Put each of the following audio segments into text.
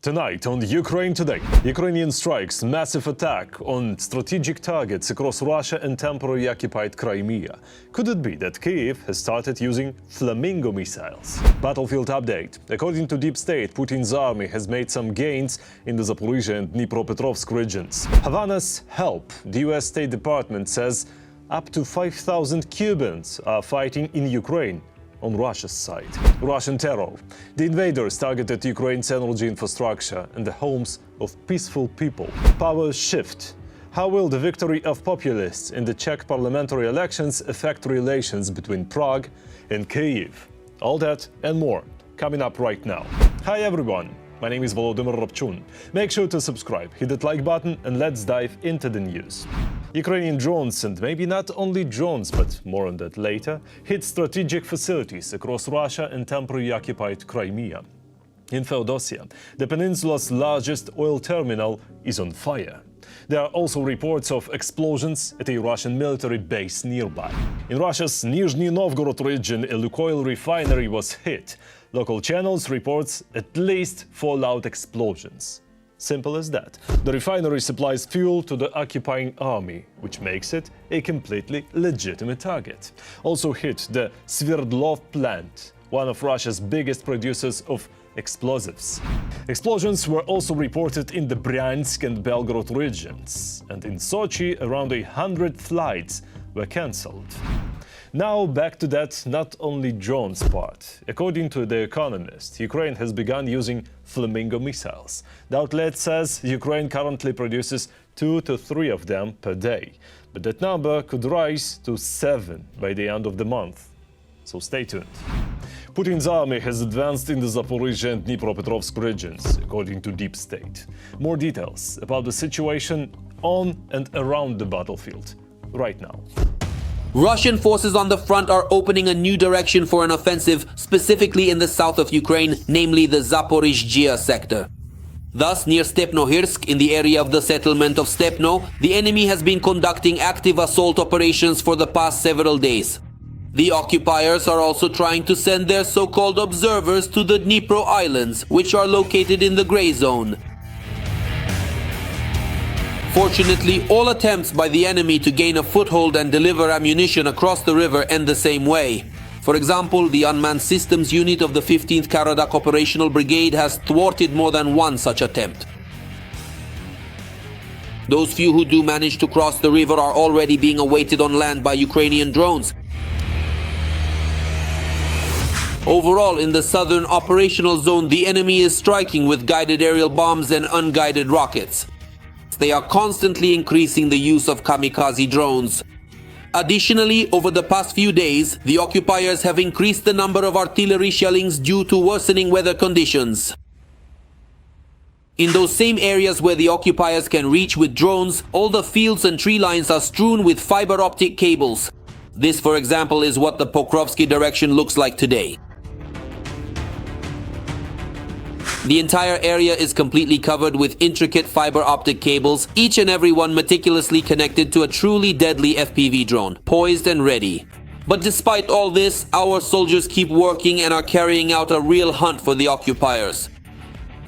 Tonight on Ukraine Today, Ukrainian strikes massive attack on strategic targets across Russia and temporarily occupied Crimea. Could it be that Kyiv has started using Flamingo missiles? Battlefield update. According to Deep State, Putin's army has made some gains in the Zaporizhzhia and Dnipropetrovsk regions. Havana's help, the US State Department says up to 5,000 Cubans are fighting in Ukraine on Russia's side. Russian terror. The invaders targeted Ukraine's energy infrastructure and the homes of peaceful people. Power shift. How will the victory of populists in the Czech parliamentary elections affect relations between Prague and Kyiv? All that and more coming up right now. Hi everyone, my name is Volodymyr Robchun. Make sure to subscribe, hit that like button, and let's dive into the news. Ukrainian drones, and maybe not only drones, but more on that later, hit strategic facilities across Russia and temporarily occupied Crimea. In Feodosia, the peninsula's largest oil terminal is on fire. There are also reports of explosions at a Russian military base nearby. In Russia's Nizhny Novgorod region, a Lukoil refinery was hit. Local channels reports at least 4 loud explosions. Simple as that. The refinery supplies fuel to the occupying army, which makes it a completely legitimate target. Also hit the Sverdlov plant, one of Russia's biggest producers of explosives. Explosions were also reported in the Bryansk and Belgorod regions, and in Sochi around 100 flights were cancelled. Now back to that not only drones part. According to The Economist, Ukraine has begun using Flamingo missiles. The outlet says Ukraine currently produces 2 to 3 of them per day, but that number could rise to 7 by the end of the month. So stay tuned. Putin's army has advanced in the Zaporizhzhia and Dnipropetrovsk regions, according to Deep State. More details about the situation on and around the battlefield right now. Russian forces on the front are opening a new direction for an offensive, specifically in the south of Ukraine, namely the Zaporizhzhia sector. Thus, near Stepnohirsk, in the area of the settlement of Stepno, the enemy has been conducting active assault operations for the past several days. The occupiers are also trying to send their so-called observers to the Dnipro Islands, which are located in the gray zone. Fortunately, all attempts by the enemy to gain a foothold and deliver ammunition across the river end the same way. For example, the unmanned systems unit of the 15th Karadak Operational Brigade has thwarted more than one such attempt. Those few who do manage to cross the river are already being awaited on land by Ukrainian drones. Overall, in the southern operational zone, the enemy is striking with guided aerial bombs and unguided rockets. They are constantly increasing the use of kamikaze drones. Additionally, over the past few days, the occupiers have increased the number of artillery shellings due to worsening weather conditions. In those same areas where the occupiers can reach with drones, all the fields and tree lines are strewn with fiber optic cables. This, for example, is what the Pokrovsky direction looks like today. The entire area is completely covered with intricate fiber optic cables, each and every one meticulously connected to a truly deadly FPV drone, poised and ready. But despite all this, our soldiers keep working and are carrying out a real hunt for the occupiers.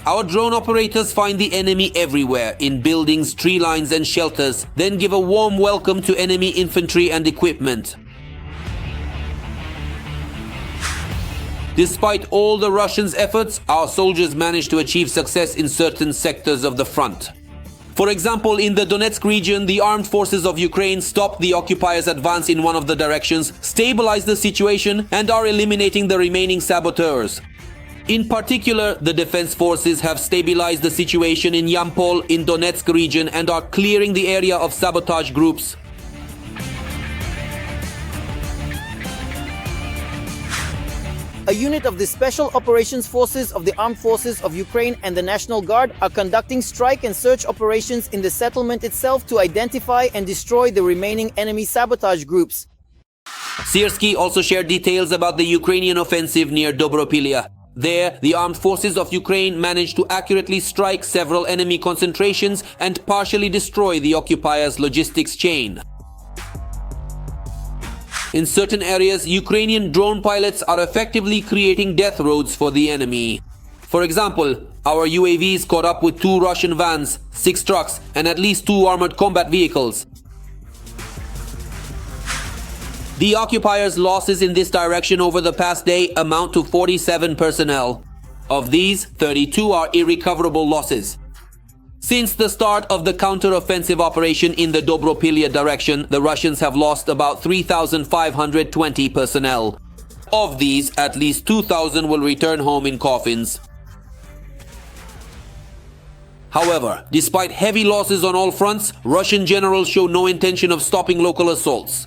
Our drone operators find the enemy everywhere, in buildings, tree lines and shelters, then give a warm welcome to enemy infantry and equipment. Despite all the Russians' efforts, our soldiers managed to achieve success in certain sectors of the front. For example, in the Donetsk region, the armed forces of Ukraine stopped the occupiers' advance in one of the directions, stabilized the situation, and are eliminating the remaining saboteurs. In particular, the defense forces have stabilized the situation in Yampol in Donetsk region and are clearing the area of sabotage groups. A unit of the Special Operations Forces of the Armed Forces of Ukraine and the National Guard are conducting strike and search operations in the settlement itself to identify and destroy the remaining enemy sabotage groups. Siersky also shared details about the Ukrainian offensive near Dobropilya. There, the armed forces of Ukraine managed to accurately strike several enemy concentrations and partially destroy the occupiers' logistics chain. In certain areas, Ukrainian drone pilots are effectively creating death roads for the enemy. For example, Our UAVs caught up with 2 Russian vans, 6 trucks, and at least 2 armored combat vehicles. The occupiers' losses in this direction over the past day amount to 47 personnel. Of these, 32 are irrecoverable losses. Since the start of the counter-offensive operation in the Dnipropetrovsk direction, the Russians have lost about 3,520 personnel. Of these, at least 2,000 will return home in coffins. However, despite heavy losses on all fronts, Russian generals show no intention of stopping local assaults.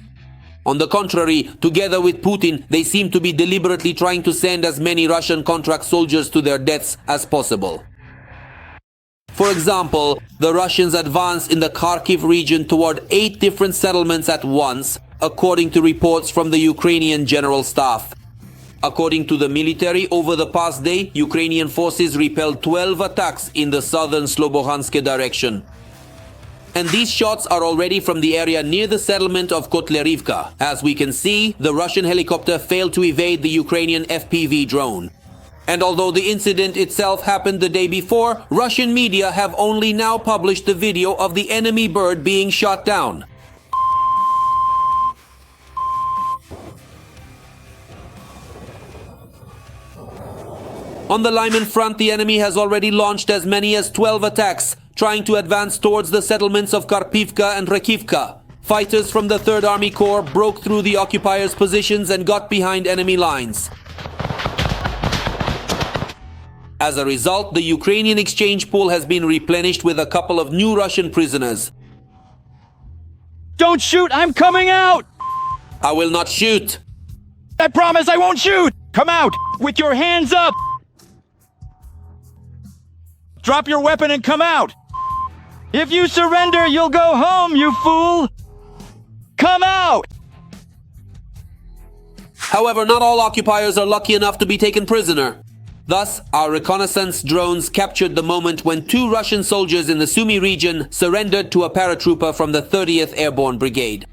On the contrary, together with Putin, they seem to be deliberately trying to send as many Russian contract soldiers to their deaths as possible. For example, the Russians advanced in the Kharkiv region toward 8 different settlements at once, according to reports from the Ukrainian General Staff. According to the military, over the past day, Ukrainian forces repelled 12 attacks in the southern Slobodansk direction. And these shots are already from the area near the settlement of Kotlerivka. As we can see, the Russian helicopter failed to evade the Ukrainian FPV drone. And although the incident itself happened the day before, Russian media have only now published the video of the enemy bird being shot down. On the Lyman front, the enemy has already launched as many as 12 attacks, trying to advance towards the settlements of Karpivka and Rakivka. Fighters from the 3rd Army Corps broke through the occupiers' positions and got behind enemy lines. As a result, the Ukrainian exchange pool has been replenished with a couple of new Russian prisoners. Don't shoot! I'm coming out! I will not shoot. I promise I won't shoot! Come out! With your hands up! Drop your weapon and come out! If you surrender, you'll go home, you fool! Come out! However, not all occupiers are lucky enough to be taken prisoner. Thus, our reconnaissance drones captured the moment when 2 Russian soldiers in the Sumy region surrendered to a paratrooper from the 30th Airborne Brigade.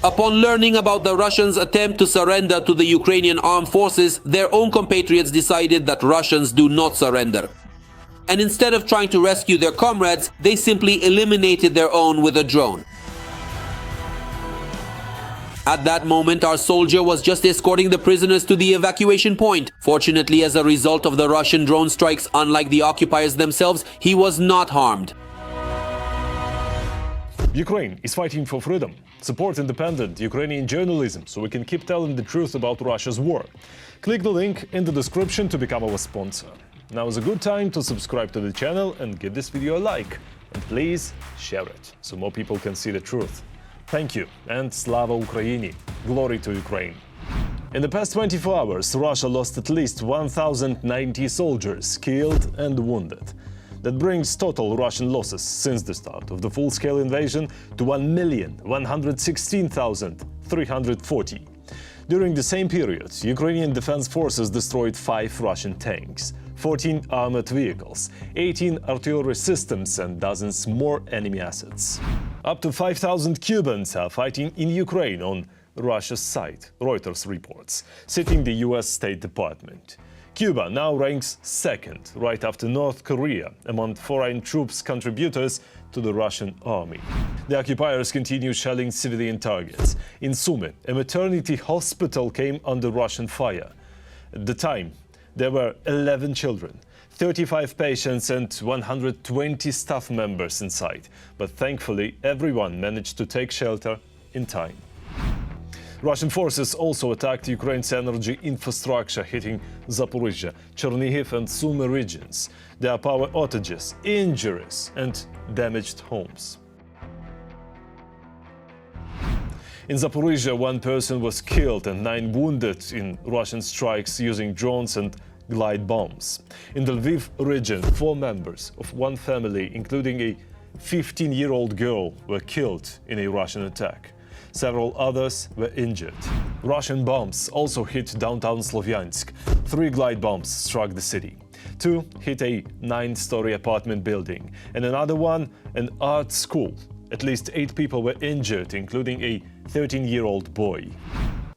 Upon learning about the Russians' attempt to surrender to the Ukrainian armed forces, their own compatriots decided that Russians do not surrender. And instead of trying to rescue their comrades, they simply eliminated their own with a drone. At that moment, our soldier was just escorting the prisoners to the evacuation point. Fortunately, as a result of the Russian drone strikes, unlike the occupiers themselves, he was not harmed. Ukraine is fighting for freedom. Support independent Ukrainian journalism so we can keep telling the truth about Russia's war. Click the link in the description to become our sponsor. Now is a good time to subscribe to the channel and give this video a like. And please share it so more people can see the truth. Thank you, and Slava Ukraini! Glory to Ukraine! In the past 24 hours, Russia lost at least 1,090 soldiers killed and wounded. That brings total Russian losses since the start of the full-scale invasion to 1,116,340. During the same period, Ukrainian defense forces destroyed 5 Russian tanks, 14 armored vehicles, 18 artillery systems and dozens more enemy assets. Up to 5,000 Cubans are fighting in Ukraine on Russia's side, Reuters reports, citing the US State Department. Cuba now ranks 2nd, right after North Korea, among foreign troops contributors to the Russian army. The occupiers continue shelling civilian targets. In Sumy, a maternity hospital came under Russian fire. At the time, there were 11 children, 35 patients and 120 staff members inside, but thankfully everyone managed to take shelter in time. Russian forces also attacked Ukraine's energy infrastructure, hitting Zaporizhzhia, Chernihiv and Sumy regions. There are power outages, injuries and damaged homes. In Zaporizhzhia, 1 person was killed and 9 wounded in Russian strikes using drones and glide bombs. In the Lviv region, 4 members of 1 family, including a 15-year-old girl, were killed in a Russian attack. Several others were injured. Russian bombs also hit downtown Slovyansk. 3 glide bombs struck the city. 2 hit a 9-story apartment building, and another one an art school. At least 8 people were injured, including a 13-year-old boy.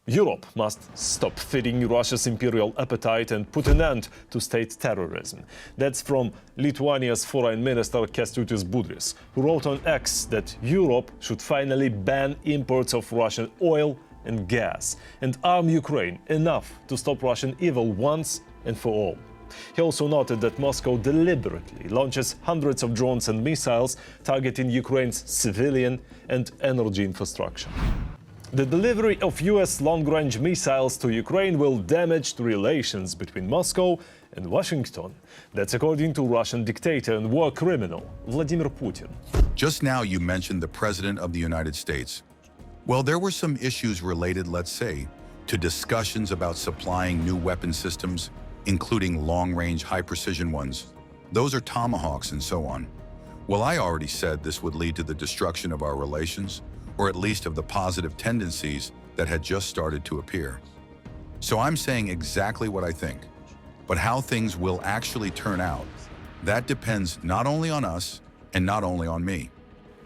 Europe must stop feeding Russia's imperial appetite and put an end to state terrorism. That's from Lithuania's Foreign Minister Kęstutis Budrys, who wrote on X that Europe should finally ban imports of Russian oil and gas and arm Ukraine enough to stop Russian evil once and for all. He also noted that Moscow deliberately launches hundreds of drones and missiles targeting Ukraine's civilian and energy infrastructure. The delivery of US long-range missiles to Ukraine will damage the relations between Moscow and Washington. That's according to Russian dictator and war criminal Vladimir Putin. Just now you mentioned the President of the United States. Well, there were some issues related, let's say, to discussions about supplying new weapon systems, including long-range, high-precision ones. Those are Tomahawks and so on. Well, I already said this would lead to the destruction of our relations, or at least of the positive tendencies that had just started to appear. So I'm saying exactly what I think. But how things will actually turn out, that depends not only on us and not only on me.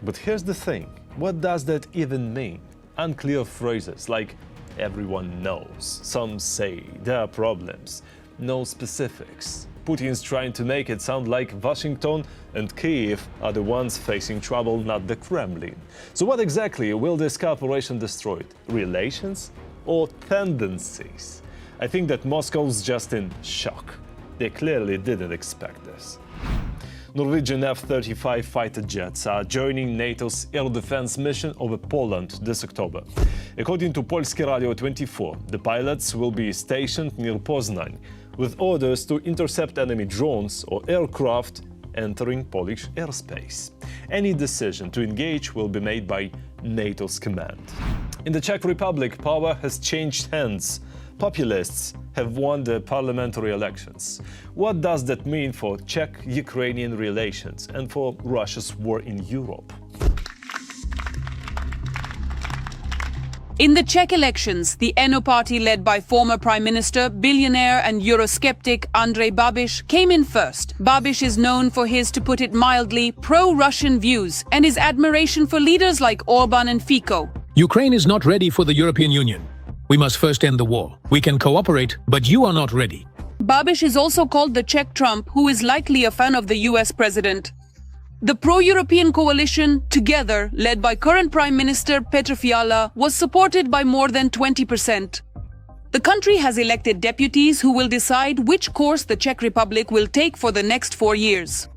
But here's the thing, what does that even mean? Unclear phrases like everyone knows, some say there are problems, no specifics. Putin's trying to make it sound like Washington and Kyiv are the ones facing trouble, not the Kremlin. So what exactly will this cooperation destroy? Relations or tendencies? I think that Moscow's just in shock. They clearly didn't expect this. Norwegian F-35 fighter jets are joining NATO's air defense mission over Poland this October. According to Polskie Radio 24, the pilots will be stationed near Poznań, with orders to intercept enemy drones or aircraft entering Polish airspace. Any decision to engage will be made by NATO's command. In the Czech Republic, power has changed hands. Populists have won the parliamentary elections. What does that mean for Czech-Ukrainian relations and for Russia's war in Europe? In the Czech elections, the NO party led by former Prime Minister, billionaire and Eurosceptic Andrej Babiš came in first. Babiš is known for his, to put it mildly, pro-Russian views and his admiration for leaders like Orban and Fico. Ukraine is not ready for the European Union. We must first end the war. We can cooperate, but you are not ready. Babiš is also called the Czech Trump, who is likely a fan of the US president. The pro-European coalition, Together, led by current Prime Minister Petr Fiala, was supported by more than 20%. The country has elected deputies who will decide which course the Czech Republic will take for the next 4 years.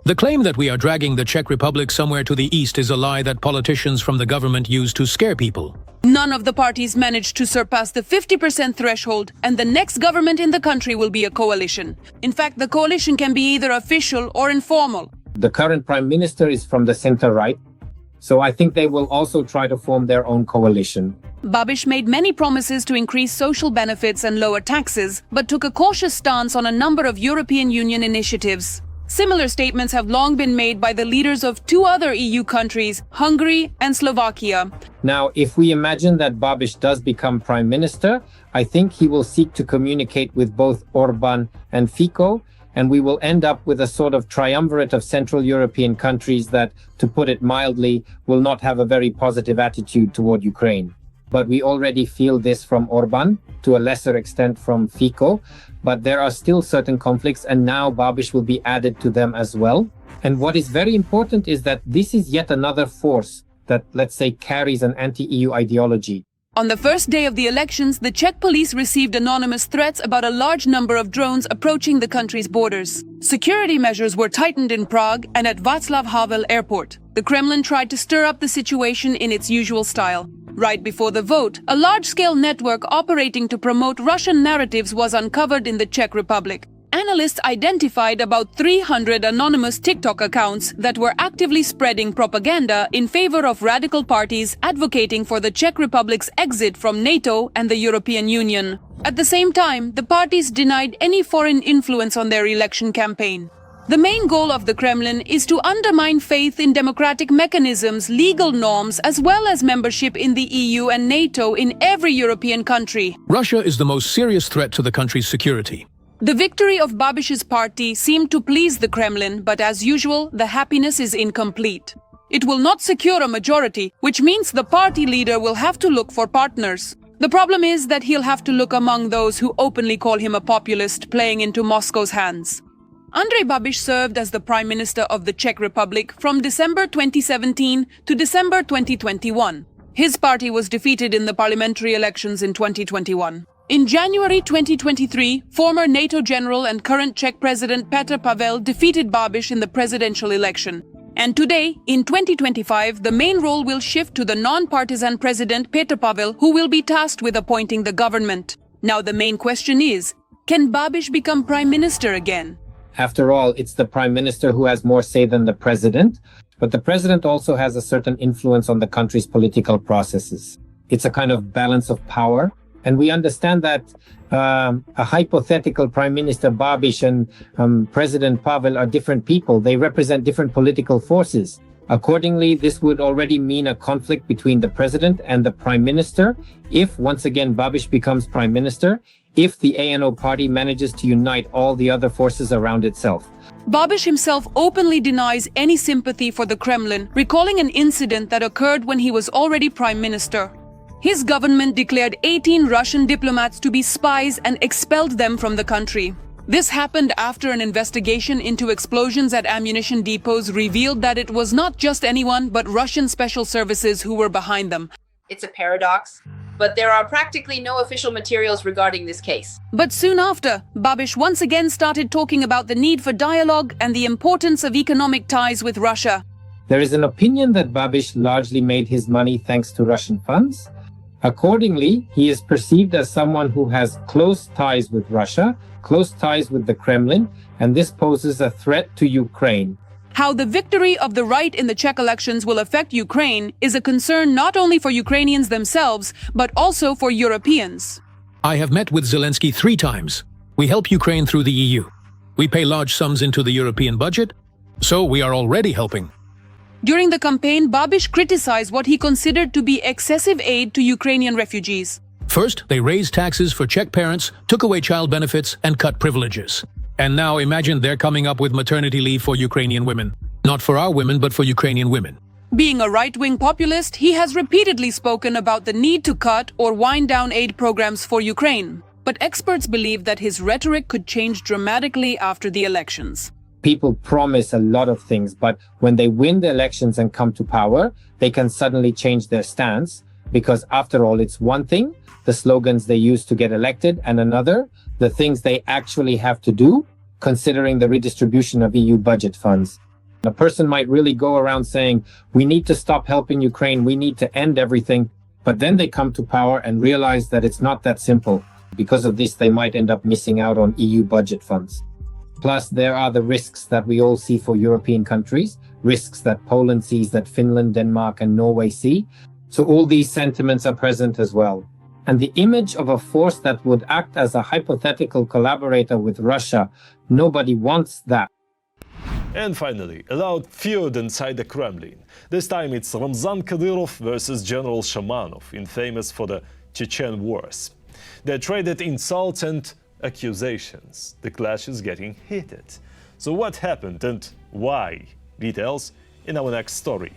The claim that we are dragging the Czech Republic somewhere to the east is a lie that politicians from the government use to scare people. None of the parties managed to surpass the 50% threshold, and the next government in the country will be a coalition. In fact, the coalition can be either official or informal. The current prime minister is from the center-right, so I think they will also try to form their own coalition. Babiš made many promises to increase social benefits and lower taxes, but took a cautious stance on a number of European Union initiatives. Similar statements have long been made by the leaders of 2 other EU countries, Hungary and Slovakia. Now, if we imagine that Babiš does become prime minister, I think he will seek to communicate with both Orban and Fico, and we will end up with a sort of triumvirate of Central European countries that, to put it mildly, will not have a very positive attitude toward Ukraine. But we already feel this from Orban, to a lesser extent from Fico, but there are still certain conflicts, and now Babiš will be added to them as well. And what is very important is that this is yet another force that, let's say, carries an anti-EU ideology. On the first day of the elections, the Czech police received anonymous threats about a large number of drones approaching the country's borders. Security measures were tightened in Prague and at Václav Havel airport. The Kremlin tried to stir up the situation in its usual style. Right before the vote, a large-scale network operating to promote Russian narratives was uncovered in the Czech Republic. Analysts identified about 300 anonymous TikTok accounts that were actively spreading propaganda in favor of radical parties advocating for the Czech Republic's exit from NATO and the European Union. At the same time, the parties denied any foreign influence on their election campaign. The main goal of the Kremlin is to undermine faith in democratic mechanisms, legal norms, as well as membership in the EU and NATO in every European country. Russia is the most serious threat to the country's security. The victory of Babiš's party seemed to please the Kremlin, but as usual, the happiness is incomplete. It will not secure a majority, which means the party leader will have to look for partners. The problem is that he'll have to look among those who openly call him a populist, playing into Moscow's hands. Andrej Babiš served as the Prime Minister of the Czech Republic from December 2017 to December 2021. His party was defeated in the parliamentary elections in 2021. In January 2023, former NATO general and current Czech President Petr Pavel defeated Babiš in the presidential election. And today, in 2025, the main role will shift to the non-partisan President Petr Pavel, who will be tasked with appointing the government. Now the main question is, can Babiš become Prime Minister again? After all, it's the Prime Minister who has more say than the President, but the President also has a certain influence on the country's political processes. It's a kind of balance of power. And we understand that a hypothetical Prime Minister Babiš and President Pavel are different people. They represent different political forces. Accordingly, this would already mean a conflict between the President and the Prime Minister if, once again, Babiš becomes Prime Minister, if the ANO party manages to unite all the other forces around itself. Babiš himself openly denies any sympathy for the Kremlin, recalling an incident that occurred when he was already Prime Minister. His government declared 18 Russian diplomats to be spies and expelled them from the country. This happened after an investigation into explosions at ammunition depots revealed that it was not just anyone but Russian special services who were behind them. It's a paradox, but there are practically no official materials regarding this case. But soon after, Babiš once again started talking about the need for dialogue and the importance of economic ties with Russia. There is an opinion that Babiš largely made his money thanks to Russian funds. Accordingly, he is perceived as someone who has close ties with Russia, close ties with the Kremlin, and this poses a threat to Ukraine. How the victory of the right in the Czech elections will affect Ukraine is a concern not only for Ukrainians themselves, but also for Europeans. I have met with Zelensky 3 times. We help Ukraine through the EU. We pay large sums into the European budget, so we are already helping. During the campaign, Babiš criticized what he considered to be excessive aid to Ukrainian refugees. First, they raised taxes for Czech parents, took away child benefits, and cut privileges. And now imagine they're coming up with maternity leave for Ukrainian women. Not for our women, but for Ukrainian women. Being a right-wing populist, he has repeatedly spoken about the need to cut or wind down aid programs for Ukraine. But experts believe that his rhetoric could change dramatically after the elections. People promise a lot of things, but when they win the elections and come to power, they can suddenly change their stance, because after all, it's one thing, the slogans they use to get elected, and another, the things they actually have to do, considering the redistribution of EU budget funds. A person might really go around saying, we need to stop helping Ukraine, we need to end everything, but then they come to power and realize that it's not that simple. Because of this, they might end up missing out on EU budget funds. Plus, there are the risks that we all see for European countries, risks that Poland sees, that Finland, Denmark, and Norway see. So all these sentiments are present as well. And the image of a force that would act as a hypothetical collaborator with Russia, nobody wants that. And finally, a loud feud inside the Kremlin. This time it's Ramzan Kadyrov versus General Shamanov, infamous for the Chechen wars. They traded insults and accusations. The clash is getting heated. So what happened and why? Details in our next story.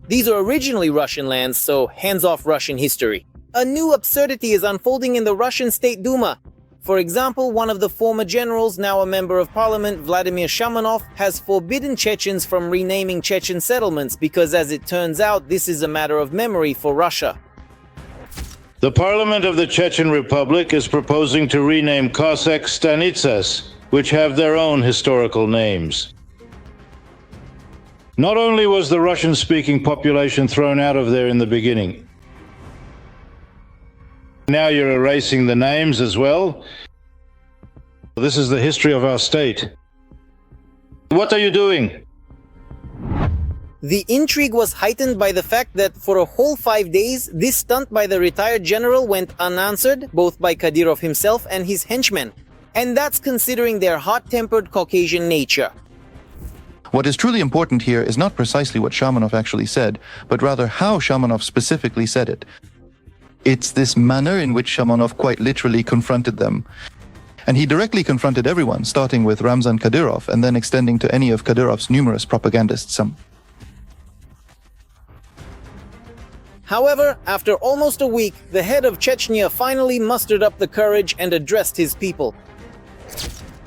These are originally Russian lands, so hands off Russian history. A new absurdity is unfolding in the Russian State Duma. For example, one of the former generals, now a member of parliament, Vladimir Shamanov, has forbidden Chechens from renaming Chechen settlements because, as it turns out, this is a matter of memory for Russia. The parliament of the Chechen Republic is proposing to rename Cossack stanitsas, which have their own historical names. Not only was the Russian-speaking population thrown out of there in the beginning, now you're erasing the names as well. This is the history of our state. What are you doing? The intrigue was heightened by the fact that for a whole 5 days, this stunt by the retired general went unanswered, both by Kadyrov himself and his henchmen. And that's considering their hot-tempered Caucasian nature. What is truly important here is not precisely what Shamanov actually said, but rather how Shamanov specifically said it. It's this manner in which Shamanov quite literally confronted them. And he directly confronted everyone, starting with Ramzan Kadyrov and then extending to any of Kadyrov's numerous propagandists. However, after almost a week, the head of Chechnya finally mustered up the courage and addressed his people.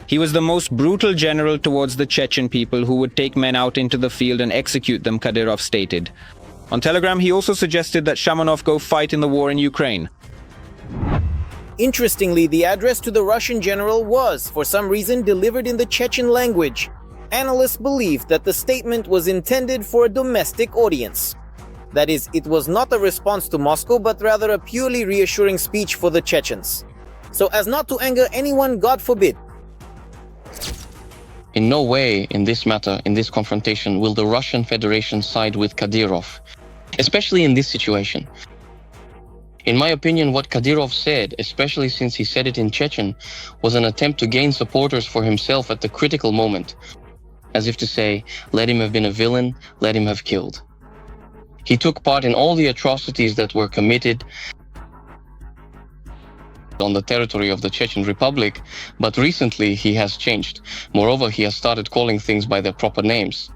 He was the most brutal general towards the Chechen people who would take men out into the field and execute them, Kadyrov stated. On Telegram, he also suggested that Shamanov go fight in the war in Ukraine. Interestingly, the address to the Russian general was, for some reason, delivered in the Chechen language. Analysts believe that the statement was intended for a domestic audience. That is, it was not a response to Moscow, but rather a purely reassuring speech for the Chechens. So as not to anger anyone, God forbid. In no way in this matter, in this confrontation, will the Russian Federation side with Kadyrov, especially in this situation. In my opinion, what Kadyrov said, especially since he said it in Chechen, was an attempt to gain supporters for himself at the critical moment. As if to say, let him have been a villain, let him have killed. He took part in all the atrocities that were committed on the territory of the Chechen Republic, but recently he has changed. Moreover, he has started calling things by their proper names.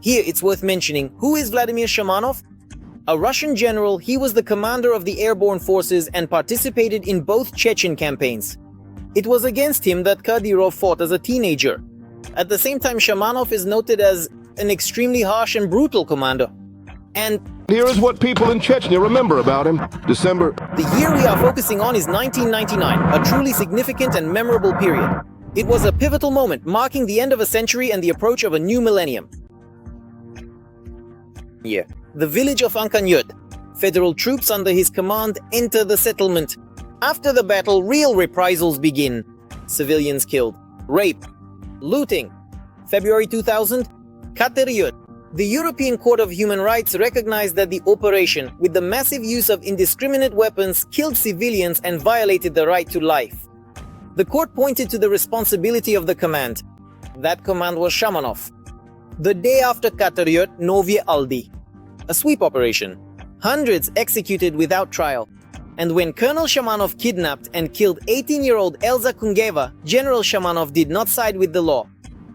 Here it's worth mentioning, who is Vladimir Shamanov? A Russian general, he was the commander of the airborne forces and participated in both Chechen campaigns. It was against him that Kadyrov fought as a teenager. At the same time, Shamanov is noted as an extremely harsh and brutal commander. And here is what people in Chechnya remember about him. December. The year we are focusing on is 1999, a truly significant and memorable period. It was a pivotal moment, marking the end of a century and the approach of a new millennium. The village of Ankanyut. Federal troops under his command enter the settlement. After the battle, real reprisals begin. Civilians killed. Rape. Looting. February 2000, Kataryut. The European Court of Human Rights recognized that the operation, with the massive use of indiscriminate weapons, killed civilians and violated the right to life. The court pointed to the responsibility of the command. That command was Shamanov. The day after Kataryut, Novye Aldi. A sweep operation. Hundreds executed without trial. And when Colonel Shamanov kidnapped and killed 18-year-old Elza Kungeva, General Shamanov did not side with the law.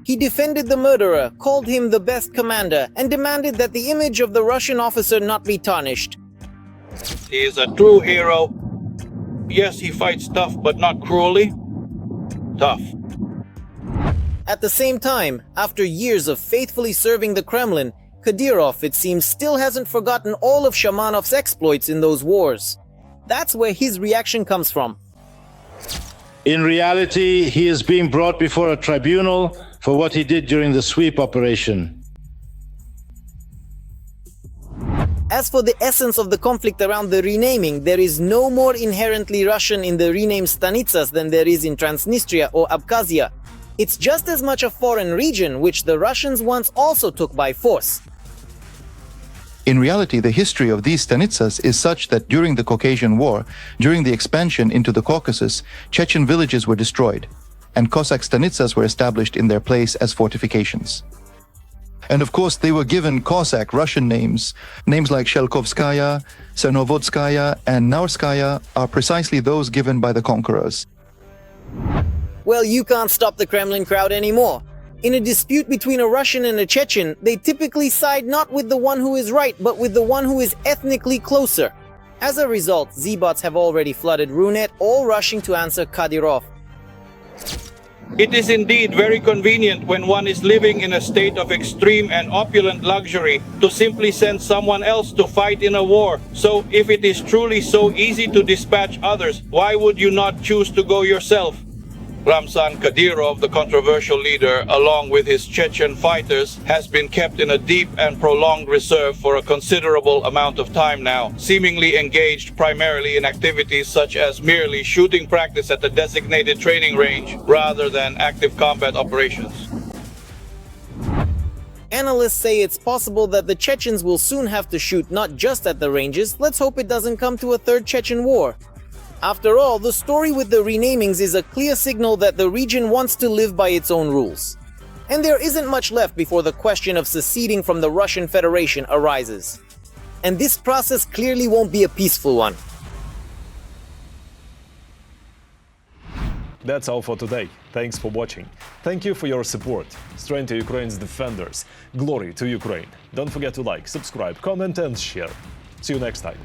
He defended the murderer, called him the best commander, and demanded that the image of the Russian officer not be tarnished. He is a true hero. Yes, he fights tough, but not cruelly. Tough. At the same time, after years of faithfully serving the Kremlin, Kadyrov, it seems, still hasn't forgotten all of Shamanov's exploits in those wars. That's where his reaction comes from. In reality, he is being brought before a tribunal for what he did during the sweep operation. As for the essence of the conflict around the renaming, there is no more inherently Russian in the renamed stanitsas than there is in Transnistria or Abkhazia. It's just as much a foreign region, which the Russians once also took by force. In reality, the history of these stanitsas is such that during the Caucasian War, during the expansion into the Caucasus, Chechen villages were destroyed, and Cossack stanitsas were established in their place as fortifications. And of course, they were given Cossack Russian names. Names like Shelkovskaya, Cernovodskaya, and Naurskaya are precisely those given by the conquerors. Well, you can't stop the Kremlin crowd anymore. In a dispute between a Russian and a Chechen, they typically side not with the one who is right, but with the one who is ethnically closer. As a result, Z-bots have already flooded Runet, all rushing to answer Kadyrov. It is indeed very convenient when one is living in a state of extreme and opulent luxury to simply send someone else to fight in a war. So if it is truly so easy to dispatch others, why would you not choose to go yourself? Ramzan Kadyrov, the controversial leader, along with his Chechen fighters, has been kept in a deep and prolonged reserve for a considerable amount of time now, seemingly engaged primarily in activities such as merely shooting practice at the designated training range, rather than active combat operations. Analysts say it's possible that the Chechens will soon have to shoot not just at the ranges. Let's hope it doesn't come to a third Chechen war. After all, the story with the renamings is a clear signal that the region wants to live by its own rules. And there isn't much left before the question of seceding from the Russian Federation arises. And this process clearly won't be a peaceful one. That's all for today. Thanks for watching. Thank you for your support. Strength to Ukraine's defenders. Glory to Ukraine. Don't forget to like, subscribe, comment and share. See you next time.